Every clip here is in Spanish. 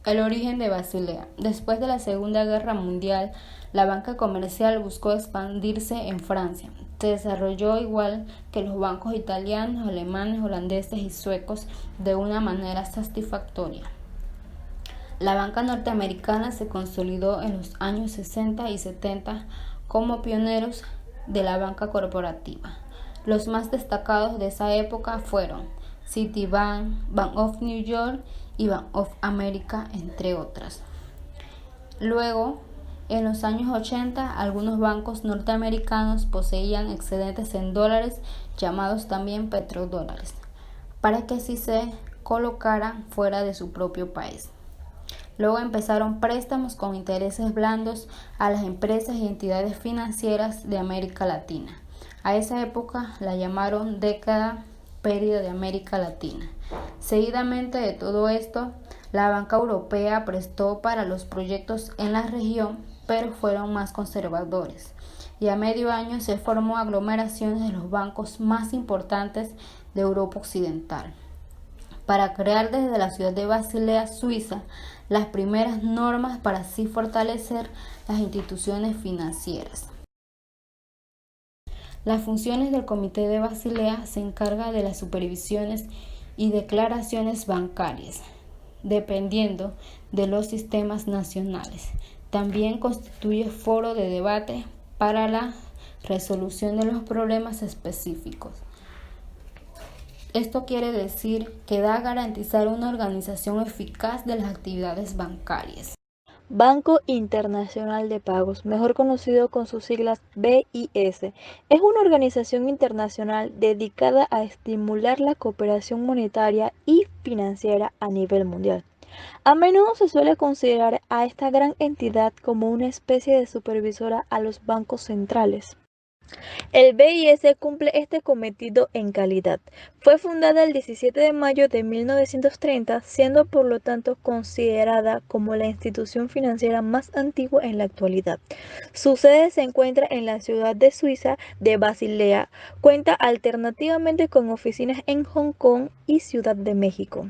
El origen de Basilea. Después de la Segunda Guerra Mundial, la banca comercial buscó expandirse en Francia. Se desarrolló igual que los bancos italianos, alemanes, holandeses y suecos de una manera satisfactoria. La banca norteamericana se consolidó en los años 60 y 70 como pioneros de la banca corporativa. Los más destacados de esa época fueron Citibank, Bank of New York y Bank of America, entre otras. Luego, en los años 80, algunos bancos norteamericanos poseían excedentes en dólares, llamados también petrodólares, para que así se colocaran fuera de su propio país. Luego empezaron préstamos con intereses blandos a las empresas y entidades financieras de América Latina. A esa época la llamaron década perdida de América Latina. Seguidamente de todo esto, la banca europea prestó para los proyectos en la región, pero fueron más conservadores. Y a medio año se formó aglomeraciones de los bancos más importantes de Europa Occidental, para crear desde la ciudad de Basilea, Suiza, las primeras normas para así fortalecer las instituciones financieras. Las funciones del Comité de Basilea se encarga de las supervisiones y declaraciones bancarias, dependiendo de los sistemas nacionales. También constituye foro de debate para la resolución de los problemas específicos. Esto quiere decir que da a garantizar una organización eficaz de las actividades bancarias. Banco Internacional de Pagos, mejor conocido con sus siglas BIS, es una organización internacional dedicada a estimular la cooperación monetaria y financiera a nivel mundial. A menudo se suele considerar a esta gran entidad como una especie de supervisora a los bancos centrales. El BIS cumple este cometido en calidad. Fue fundada el 17 de mayo de 1930, siendo por lo tanto considerada como la institución financiera más antigua en la actualidad. Su sede se encuentra en la ciudad de Suiza de Basilea. Cuenta alternativamente con oficinas en Hong Kong y Ciudad de México.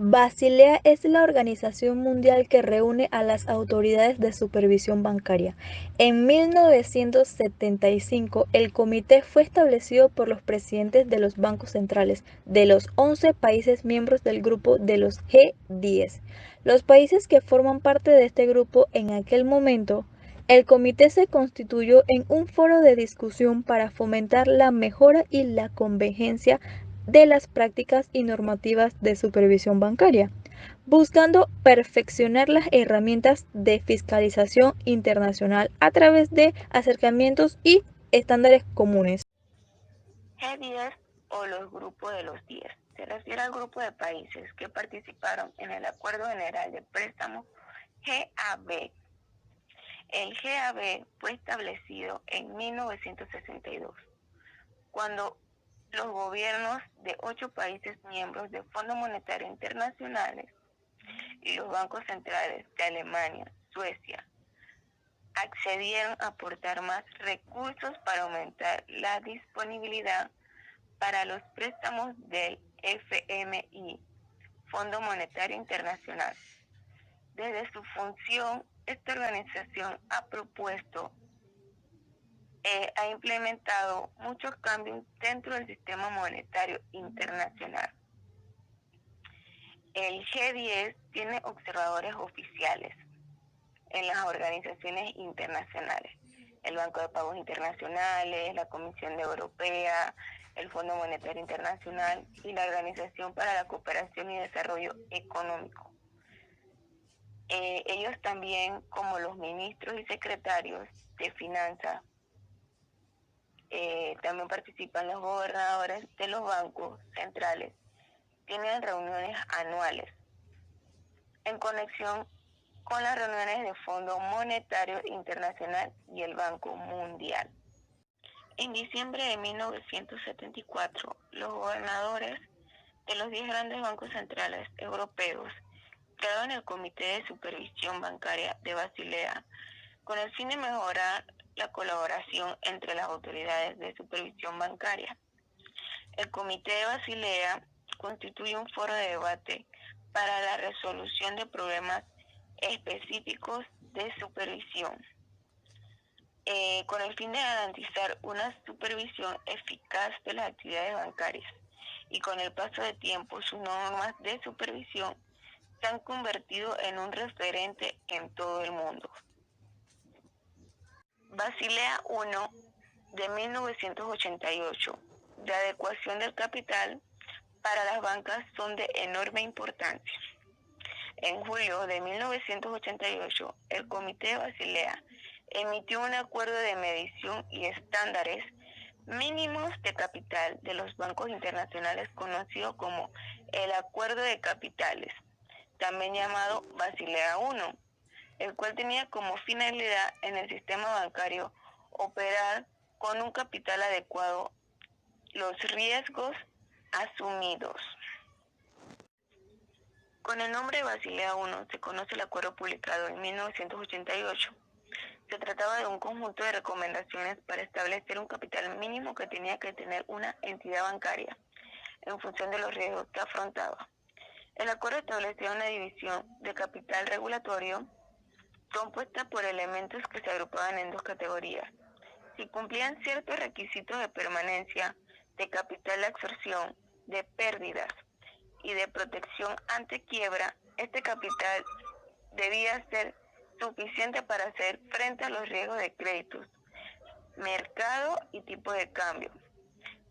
Basilea es la organización mundial que reúne a las autoridades de supervisión bancaria. En 1975, el comité fue establecido por los presidentes de los bancos centrales de los 11 países miembros del grupo de los G10. Los países que forman parte de este grupo en aquel momento, el comité se constituyó en un foro de discusión para fomentar la mejora y la convergencia de las prácticas y normativas de supervisión bancaria, buscando perfeccionar las herramientas de fiscalización internacional a través de acercamientos y estándares comunes. G10 o los grupos de los 10 se refiere al grupo de países que participaron en el Acuerdo General de Préstamo GAB. El GAB fue establecido en 1962, cuando los gobiernos de 8 países miembros del Fondo Monetario Internacional y los bancos centrales de Alemania, Suecia, accedieron a aportar más recursos para aumentar la disponibilidad para los préstamos del FMI, Fondo Monetario Internacional. Desde su función, esta organización ha implementado muchos cambios dentro del sistema monetario internacional. El G10 tiene observadores oficiales en las organizaciones internacionales, el Banco de Pagos Internacionales, la Comisión Europea, el Fondo Monetario Internacional y la Organización para la Cooperación y Desarrollo Económico. Ellos también, como los ministros y secretarios de finanzas, también participan los gobernadores de los bancos centrales, tienen reuniones anuales en conexión con las reuniones del Fondo Monetario Internacional y el Banco Mundial. En diciembre de 1974, los gobernadores de los 10 grandes bancos centrales europeos crearon el Comité de Supervisión Bancaria de Basilea con el fin de mejorar la colaboración entre las autoridades de supervisión bancaria. El Comité de Basilea constituye un foro de debate para la resolución de problemas específicos de supervisión, con el fin de garantizar una supervisión eficaz de las actividades bancarias. Y con el paso de tiempo, sus normas de supervisión se han convertido en un referente en todo el mundo. Basilea I de 1988, de adecuación del capital para las bancas, son de enorme importancia. En julio de 1988, el Comité de Basilea emitió un acuerdo de medición y estándares mínimos de capital de los bancos internacionales conocido como el Acuerdo de Capitales, también llamado Basilea I, el cual tenía como finalidad en el sistema bancario operar con un capital adecuado los riesgos asumidos. Con el nombre Basilea I se conoce el acuerdo publicado en 1988. Se trataba de un conjunto de recomendaciones para establecer un capital mínimo que tenía que tener una entidad bancaria en función de los riesgos que afrontaba. El acuerdo establecía una división de capital regulatorio compuesta por elementos que se agrupaban en dos categorías. Si cumplían ciertos requisitos de permanencia, de capital de absorción, de pérdidas y de protección ante quiebra, este capital debía ser suficiente para hacer frente a los riesgos de créditos, mercado y tipo de cambio.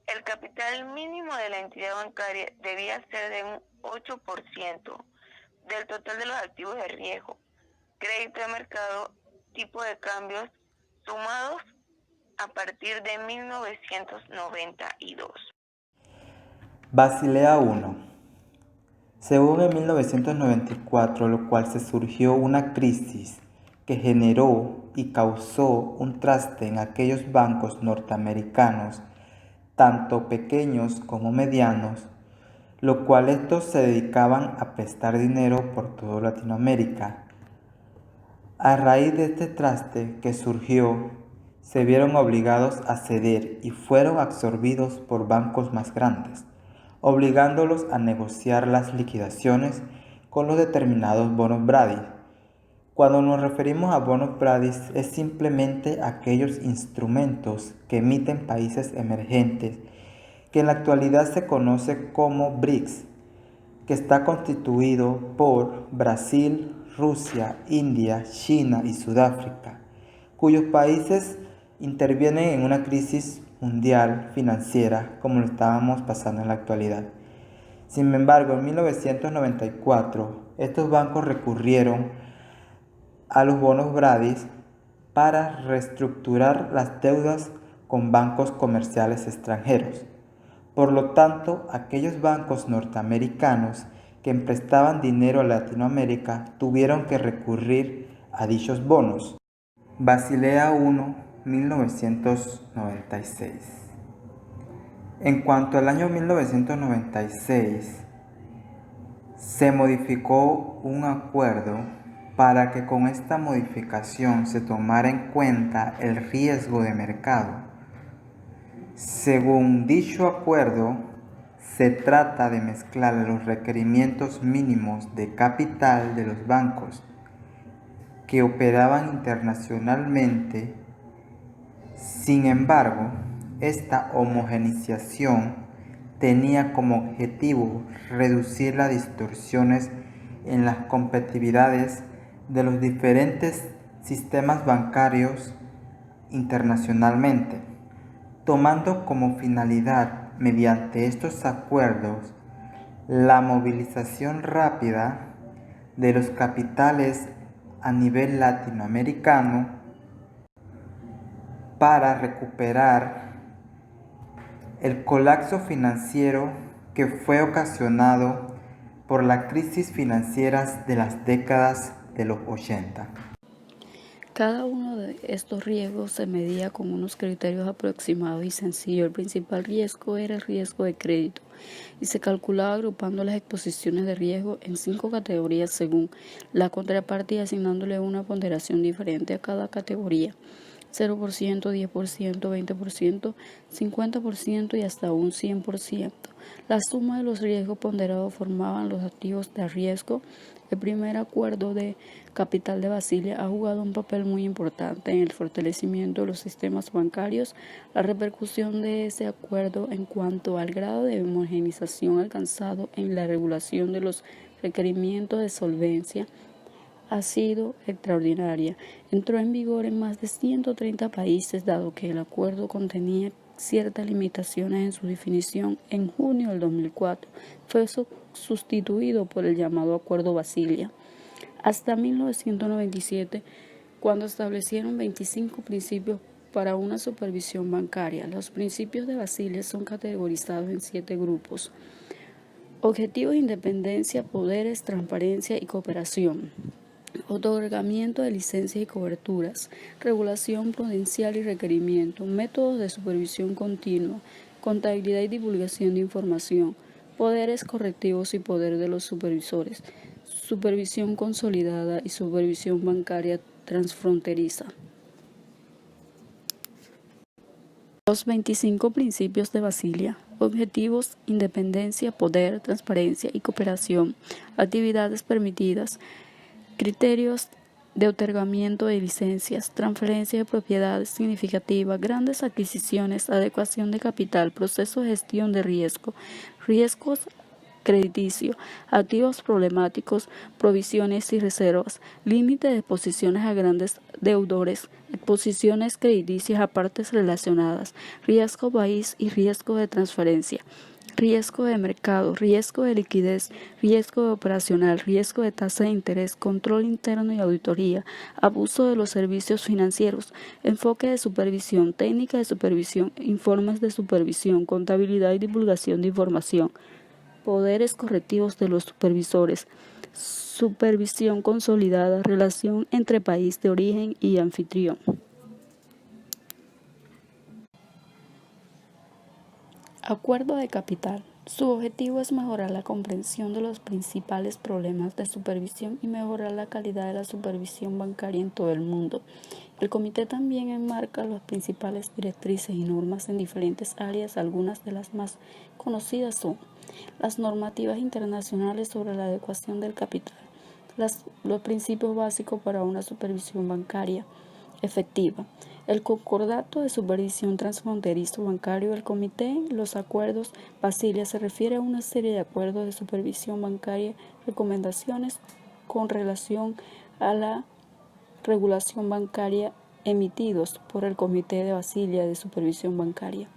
El capital mínimo de la entidad bancaria debía ser de un 8% del total de los activos de riesgo, crédito de mercado, tipo de cambios, sumados a partir de 1992. Basilea I. Según en 1994, lo cual se surgió una crisis que generó y causó un traste en aquellos bancos norteamericanos, tanto pequeños como medianos, lo cual estos se dedicaban a prestar dinero por toda Latinoamérica. A raíz de este traste que surgió, se vieron obligados a ceder y fueron absorbidos por bancos más grandes, obligándolos a negociar las liquidaciones con los determinados bonos Brady. Cuando nos referimos a bonos Brady, es simplemente aquellos instrumentos que emiten países emergentes, que en la actualidad se conoce como BRICS, que está constituido por Brasil, Rusia, India, China y Sudáfrica, cuyos países intervienen en una crisis mundial financiera como lo estábamos pasando en la actualidad. Sin embargo, en 1994, estos bancos recurrieron a los bonos Brady para reestructurar las deudas con bancos comerciales extranjeros. Por lo tanto, aquellos bancos norteamericanos que prestaban dinero a Latinoamérica tuvieron que recurrir a dichos bonos. Basilea I, 1996. En cuanto al año 1996, se modificó un acuerdo para que con esta modificación se tomara en cuenta el riesgo de mercado. Según dicho acuerdo, se trata de mezclar los requerimientos mínimos de capital de los bancos que operaban internacionalmente. Sin embargo, esta homogeneización tenía como objetivo reducir las distorsiones en las competitividades de los diferentes sistemas bancarios internacionalmente, tomando como finalidad, mediante estos acuerdos, la movilización rápida de los capitales a nivel latinoamericano para recuperar el colapso financiero que fue ocasionado por las crisis financieras de las décadas de los 80. Cada uno de estos riesgos se medía con unos criterios aproximados y sencillos. El principal riesgo era el riesgo de crédito y se calculaba agrupando las exposiciones de riesgo en 5 categorías según la contrapartida, asignándole una ponderación diferente a cada categoría. 0%, 10%, 20%, 50% y hasta un 100%. La suma de los riesgos ponderados formaban los activos de riesgo. El primer acuerdo de capital de Basilea ha jugado un papel muy importante en el fortalecimiento de los sistemas bancarios. La repercusión de ese acuerdo en cuanto al grado de homogeneización alcanzado en la regulación de los requerimientos de solvencia ha sido extraordinaria. Entró en vigor en más de 130 países, dado que el acuerdo contenía ciertas limitaciones en su definición. En junio del 2004 fue sustituido por el llamado Acuerdo Basilea. Hasta 1997, cuando establecieron 25 principios para una supervisión bancaria. Los principios de Basilea son categorizados en 7 grupos: objetivos de independencia, poderes, transparencia y cooperación, otorgamiento de licencias y coberturas, regulación prudencial y requerimiento, métodos de supervisión continua, contabilidad y divulgación de información, poderes correctivos y poder de los supervisores, supervisión consolidada y supervisión bancaria transfronteriza. Los 25 principios de Basilea: objetivos, independencia, poder, transparencia y cooperación, actividades permitidas, criterios de otorgamiento de licencias, transferencia de propiedades significativas, grandes adquisiciones, adecuación de capital, proceso de gestión de riesgo, riesgos crediticio, activos problemáticos, provisiones y reservas, límite de exposiciones a grandes deudores, exposiciones crediticias a partes relacionadas, riesgo país y riesgo de transferencia, riesgo de mercado, riesgo de liquidez, riesgo operacional, riesgo de tasa de interés, control interno y auditoría, abuso de los servicios financieros, enfoque de supervisión, técnica de supervisión, informes de supervisión, contabilidad y divulgación de información, poderes correctivos de los supervisores, supervisión consolidada, relación entre país de origen y anfitrión. Acuerdo de capital. Su objetivo es mejorar la comprensión de los principales problemas de supervisión y mejorar la calidad de la supervisión bancaria en todo el mundo. El comité también enmarca las principales directrices y normas en diferentes áreas. Algunas de las más conocidas son las normativas internacionales sobre la adecuación del capital, los principios básicos para una supervisión bancaria efectiva, el concordato de supervisión transfronterizo bancario del comité. Los acuerdos Basilea se refiere a una serie de acuerdos de supervisión bancaria, recomendaciones con relación a la regulación bancaria emitidos por el comité de Basilea de supervisión bancaria.